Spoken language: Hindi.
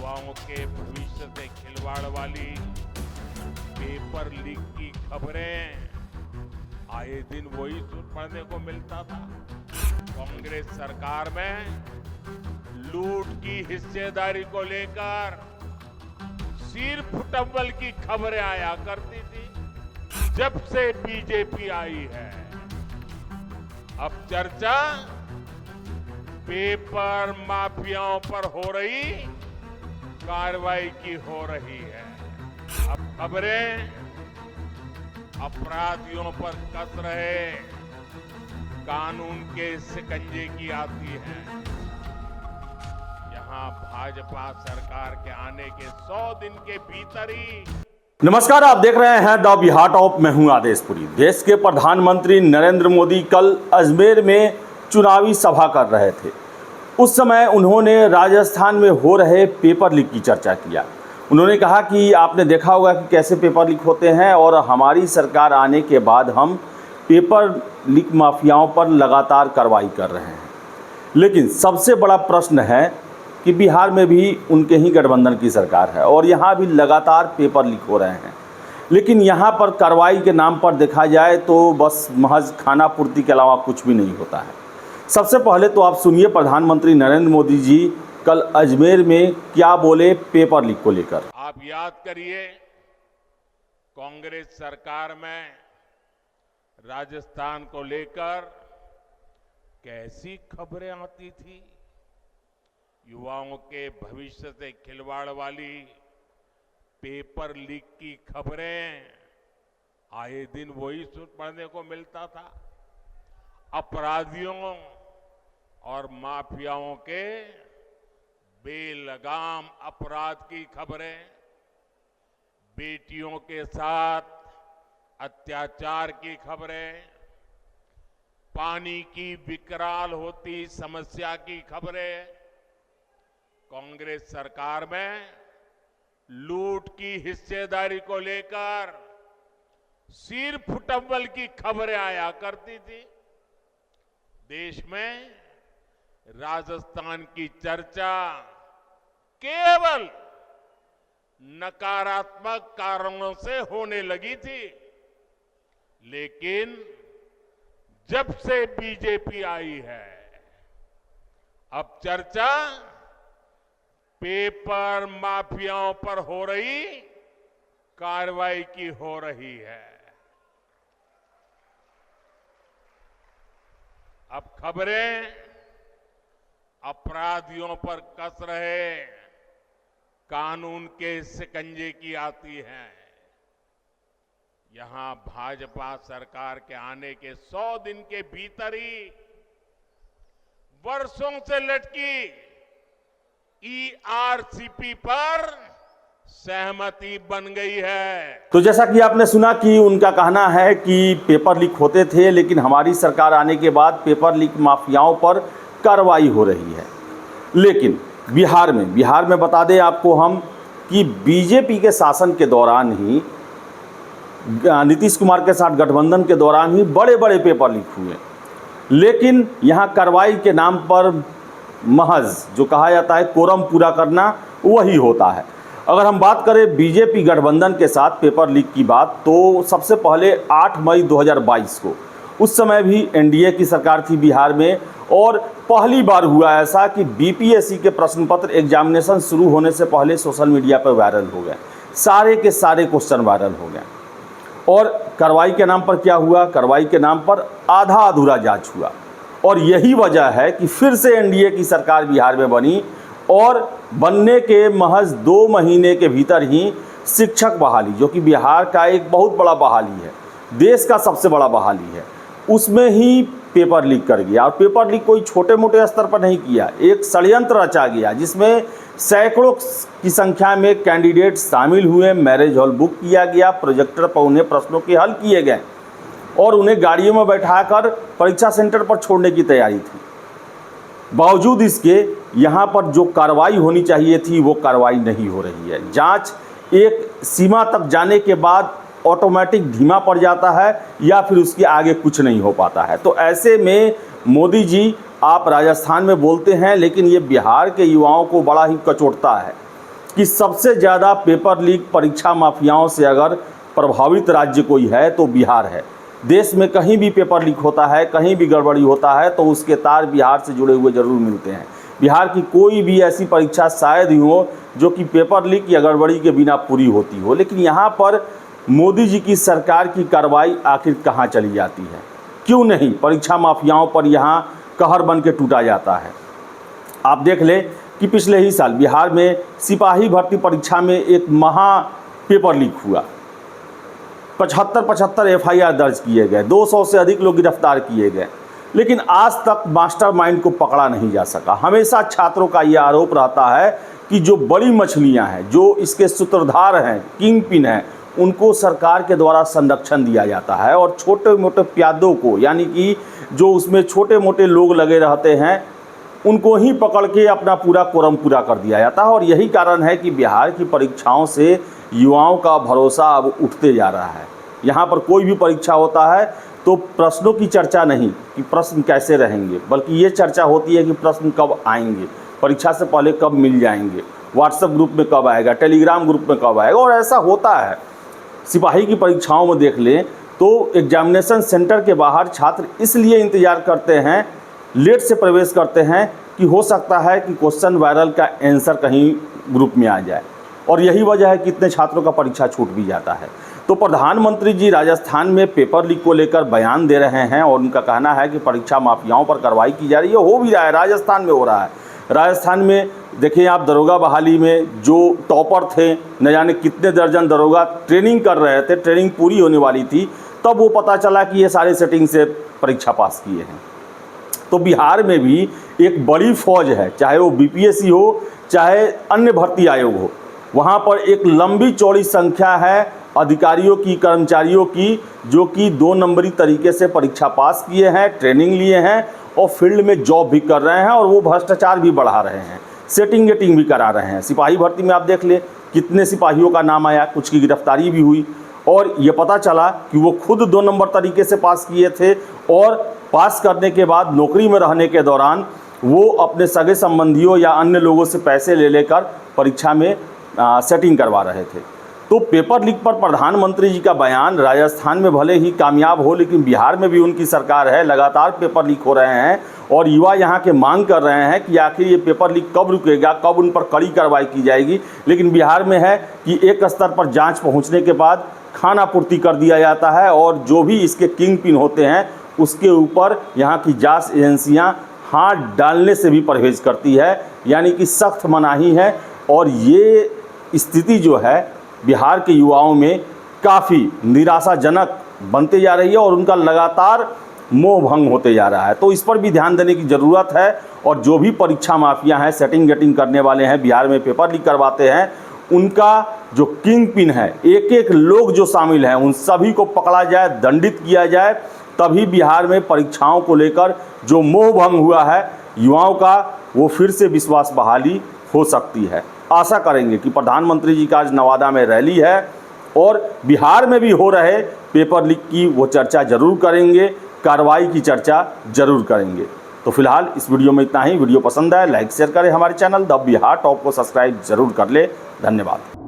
युवाओं के भविष्य से खिलवाड़ वाली पेपर लीक की खबरें आए दिन वही पढ़ने को मिलता था। कांग्रेस सरकार में लूट की हिस्सेदारी को लेकर सिर्फ टब्बल की खबरें आया करती थी। जब से बीजेपी आई है, अब चर्चा पेपर माफियाओं पर हो रही कार्रवाई की हो रही है। अब खबरें अपराधियों पर कस रहे कानून के शिकंजे की आती है। यहाँ भाजपा सरकार के आने के 100 दिन के भीतर ही। नमस्कार, आप देख रहे हैं द बिहार टॉप। मैं हूं आदेशपुरी। देश के प्रधानमंत्री नरेंद्र मोदी कल अजमेर में चुनावी सभा कर रहे थे। उस समय उन्होंने राजस्थान में हो रहे पेपर लीक की चर्चा किया। उन्होंने कहा कि आपने देखा होगा कि कैसे पेपर लीक होते हैं और हमारी सरकार आने के बाद हम पेपर लीक माफियाओं पर लगातार कार्रवाई कर रहे हैं। लेकिन सबसे बड़ा प्रश्न है कि बिहार में भी उनके ही गठबंधन की सरकार है और यहाँ भी लगातार पेपर लीक हो रहे हैं। लेकिन यहाँ पर कार्रवाई के नाम पर देखा जाए तो बस महज खाना पूर्ति के अलावा कुछ भी नहीं होता है। सबसे पहले तो आप सुनिए प्रधानमंत्री नरेंद्र मोदी जी कल अजमेर में क्या बोले पेपर लीक को लेकर। आप याद करिए, कांग्रेस सरकार में राजस्थान को लेकर कैसी खबरें आती थी। युवाओं के भविष्य से खिलवाड़ वाली पेपर लीक की खबरें आए दिन वही पढ़ने को मिलता था। अपराधियों और माफियाओं के बेलगाम अपराध की खबरें, बेटियों के साथ अत्याचार की खबरें, पानी की विकराल होती समस्या की खबरें, कांग्रेस सरकार में लूट की हिस्सेदारी को लेकर सिर्फ टब्बल की खबरें आया करती थी। देश में राजस्थान की चर्चा केवल नकारात्मक कारणों से होने लगी थी। लेकिन जब से बीजेपी आई है, अब चर्चा पेपर माफियाओं पर हो रही कार्रवाई की हो रही है। अब खबरें अपराधियों पर कस रहे कानून के शिकंजे की आती हैं। यहां भाजपा सरकार के आने के 100 दिन के भीतर ही वर्षों से लटकी ईआरसीपी पर सहमति बन गई है। तो जैसा कि आपने सुना कि उनका कहना है कि पेपर लीक होते थे, लेकिन हमारी सरकार आने के बाद पेपर लीक माफियाओं पर कार्रवाई हो रही है। लेकिन बिहार में बता दें आपको हम कि बीजेपी के शासन के दौरान ही, नीतीश कुमार के साथ गठबंधन के दौरान ही बड़े बड़े पेपर लीक हुए। लेकिन यहाँ कार्रवाई के नाम पर महज जो कहा जाता है कोरम पूरा करना, वही होता है। अगर हम बात करें बीजेपी गठबंधन के साथ पेपर लीक की बात, तो सबसे पहले 8 मई 2022 को, उस समय भी एनडीए की सरकार थी बिहार में, और पहली बार हुआ ऐसा कि बीपीएससी के प्रश्न पत्र एग्जामिनेशन शुरू होने से पहले सोशल मीडिया पर वायरल हो गए। सारे के सारे क्वेश्चन वायरल हो गए। और कार्रवाई के नाम पर क्या हुआ? कार्रवाई के नाम पर आधा अधूरा जांच हुआ। और यही वजह है कि फिर से एनडीए की सरकार बिहार में बनी और बनने के महज 2 महीने के भीतर ही शिक्षक बहाली, जो कि बिहार का एक बहुत बड़ा बहाली है, देश का सबसे बड़ा बहाली है, उसमें ही पेपर लीक कर गया। और पेपर लीक कोई छोटे मोटे स्तर पर नहीं किया, एक षड्यंत्र रचा गया जिसमें सैकड़ों की संख्या में कैंडिडेट शामिल हुए। मैरिज हॉल बुक किया गया, प्रोजेक्टर पर उन्हें प्रश्नों के हल किए गए और उन्हें गाड़ियों में बैठाकर परीक्षा सेंटर पर छोड़ने की तैयारी थी। बावजूद इसके यहाँ पर जो कार्रवाई होनी चाहिए थी वो कार्रवाई नहीं हो रही है। जांच एक सीमा तक जाने के बाद ऑटोमेटिक धीमा पड़ जाता है या फिर उसके आगे कुछ नहीं हो पाता है। तो ऐसे में मोदी जी, आप राजस्थान में बोलते हैं, लेकिन ये बिहार के युवाओं को बड़ा ही कचोटता है। कि सबसे ज़्यादा पेपर लीक परीक्षा माफियाओं से अगर प्रभावित राज्य कोई है तो बिहार है। देश में कहीं भी पेपर लीक होता है, कहीं भी गड़बड़ी होता है तो उसके तार बिहार से जुड़े हुए ज़रूर मिलते हैं। बिहार की कोई भी ऐसी परीक्षा शायद ही हो जो कि पेपर लीक या गड़बड़ी के बिना पूरी होती हो। लेकिन यहाँ पर मोदी जी की सरकार की कार्रवाई आखिर कहाँ चली जाती है? क्यों नहीं परीक्षा माफियाओं पर यहाँ कहर बन के टूटा जाता है? आप देख लें कि पिछले ही साल बिहार में सिपाही भर्ती परीक्षा में एक महा पेपर लीक हुआ। 75 एफआईआर दर्ज किए गए, 200 से अधिक लोग गिरफ्तार किए गए, लेकिन आज तक मास्टरमाइंड को पकड़ा नहीं जा सका। हमेशा छात्रों का यह आरोप रहता है कि जो बड़ी मछलियां हैं, जो इसके सूत्रधार हैं, किंग पिन हैं, उनको सरकार के द्वारा संरक्षण दिया जाता है और छोटे मोटे प्यादों को, यानी कि जो उसमें छोटे मोटे लोग लगे रहते हैं, उनको ही पकड़ के अपना पूरा कोरम पूरा कर दिया जाता है। और यही कारण है कि बिहार की परीक्षाओं से युवाओं का भरोसा अब उठते जा रहा है। यहाँ पर कोई भी परीक्षा होता है तो प्रश्नों की चर्चा नहीं कि प्रश्न कैसे रहेंगे, बल्कि ये चर्चा होती है कि प्रश्न कब आएंगे, परीक्षा से पहले कब मिल जाएंगे, व्हाट्सएप ग्रुप में कब आएगा, टेलीग्राम ग्रुप में कब आएगा। और ऐसा होता है। सिपाही की परीक्षाओं में देख लें तो एग्जामिनेशन सेंटर के बाहर छात्र इसलिए इंतज़ार करते हैं, लेट से प्रवेश करते हैं कि हो सकता है कि क्वेश्चन वायरल का आंसर कहीं ग्रुप में आ जाए। और यही वजह है कि कितने छात्रों का परीक्षा छूट भी जाता है। तो प्रधानमंत्री जी राजस्थान में पेपर लीक को लेकर बयान दे रहे हैं और उनका कहना है कि परीक्षा माफियाओं पर कार्रवाई की जा रही है। हो भी रहा है, राजस्थान में हो रहा है। राजस्थान में देखिए आप, दरोगा बहाली में जो टॉपर थे, न जाने कितने दर्जन दरोगा ट्रेनिंग कर रहे थे, ट्रेनिंग पूरी होने वाली थी, तब वो पता चला कि ये सारे सेटिंग से परीक्षा पास किए हैं। तो बिहार में भी एक बड़ी फौज है, चाहे वो बीपीएससी हो, चाहे अन्य भर्ती आयोग हो। वहाँ पर एक लंबी चौड़ी संख्या है अधिकारियों की, कर्मचारियों की, जो कि 2 नंबरी तरीके से परीक्षा पास किए हैं, ट्रेनिंग लिए हैं और फील्ड में जॉब भी कर रहे हैं और वो भ्रष्टाचार भी बढ़ा रहे हैं, सेटिंग गेटिंग भी करा रहे हैं। सिपाही भर्ती में आप देख लें कितने सिपाहियों का नाम आया, कुछ की गिरफ्तारी भी हुई और ये पता चला कि वो खुद 2 नंबर तरीके से पास किए थे और पास करने के बाद नौकरी में रहने के दौरान वो अपने सगे संबंधियों या अन्य लोगों से पैसे ले लेकर परीक्षा में सेटिंग करवा रहे थे। तो पेपर लीक पर प्रधानमंत्री जी का बयान राजस्थान में भले ही कामयाब हो, लेकिन बिहार में भी उनकी सरकार है, लगातार पेपर लीक हो रहे हैं और युवा यहाँ के मांग कर रहे हैं कि आखिर ये पेपर लीक कब रुकेगा, कब उन पर कड़ी कार्रवाई की जाएगी। लेकिन बिहार में है कि एक स्तर पर जांच पहुँचने के बाद खाना पूर्ति कर दिया जाता है और जो भी इसके किंग पिन होते हैं उसके ऊपर यहाँ की जांच एजेंसियाँ हाथ डालने से भी परहेज करती है, यानी कि सख्त मनाही है। और ये स्थिति जो है बिहार के युवाओं में काफ़ी निराशाजनक बनते जा रही है और उनका लगातार मोह भंग होते जा रहा है। तो इस पर भी ध्यान देने की ज़रूरत है और जो भी परीक्षा माफिया हैं, सेटिंग गेटिंग करने वाले हैं, बिहार में पेपर लीक करवाते हैं, उनका जो किंग पिन है, एक एक लोग जो शामिल हैं, उन सभी को पकड़ा जाए, दंडित किया जाए, तभी बिहार में परीक्षाओं को लेकर जो मोह भंग हुआ है युवाओं का, वो फिर से विश्वास बहाली हो सकती है। आशा करेंगे कि प्रधानमंत्री जी का आज नवादा में रैली है और बिहार में भी हो रहे पेपर लीक की वो चर्चा जरूर करेंगे, कार्रवाई की चर्चा जरूर करेंगे। तो फिलहाल इस वीडियो में इतना ही। वीडियो पसंद आए लाइक शेयर करें, हमारे चैनल द बिहार टॉप को सब्सक्राइब जरूर कर ले। धन्यवाद।